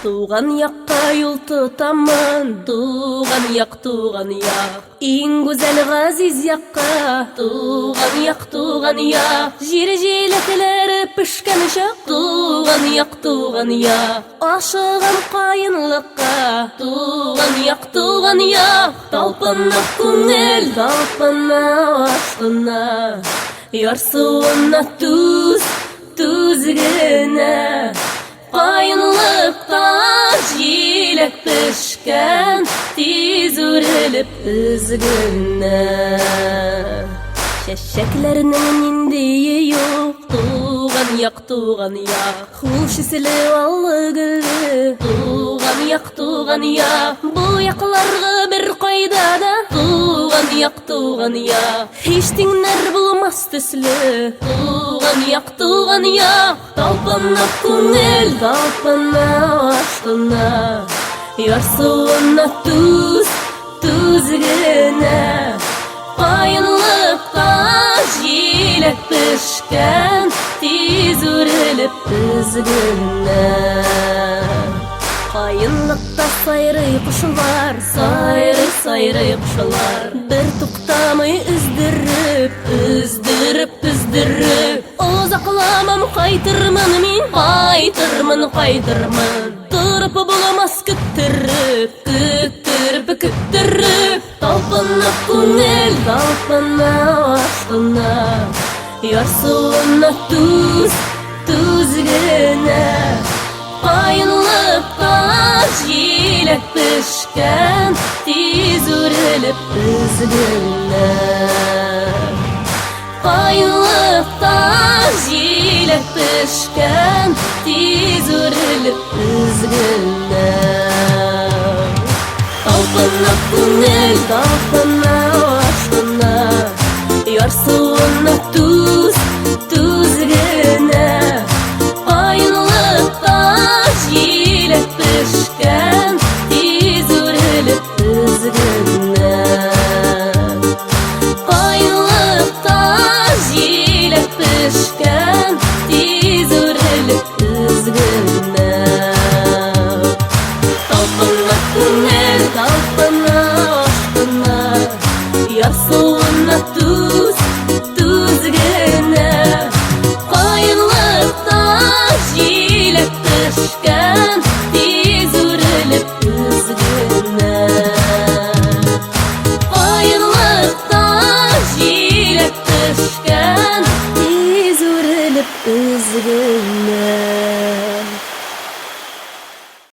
Туган якка юл тутамын, туган як, иң гүзәл газиз якка. Туган як, жир җиләкләре пешкән чак. Туган як, ашыган каенлыкка. Туган як, талпына күңел, талпына ашкына. Ярсуына туз генә. Каенлыкта җиләк пешкән, тиз үрелеп өзгенә. Чәчәкләрнең ниндие юк. Туган як, хуш исле аллы гөлле. Туган як, бу якларга бер кайда да. Туган як, һич тиңнәр булмас төсле. Туган як, талпына күңел, талпына ашкына. Ярсуына туз генә. Каенлыкта җиләк пешкән, тиз үрелеп өзгенә. Каенлыкта сайрый кушылар, сайрый кушылар. Бер туктамый өздереп. Озакламам, кайтырмын мин, кайтырмын. Турып буламас көттереп. Талпына күңел, талпына ашкына. Ярсуына туз генә. Каенлыкта җиләк пешкән, тиз үрелеп өзгенә. Каенлыкта җиләк пешкән, тиз үрелеп өзгенә. Талпына күңел, талпына ашкына. Ярсуына туз генә. Каенлыкта җиләк пешкән, тиз үрелеп өзгенә. Каенлыкта җиләк пешкән, тиз үрелеп өзгенә. Талпына күңел, талпына ашкына. Ярсуына туз генә. Каенлыкта җиләк пешкән, тиз үрелеп өзгенә. Каенлыкта җиләк пешкән, тиз үрелеп өзгенә.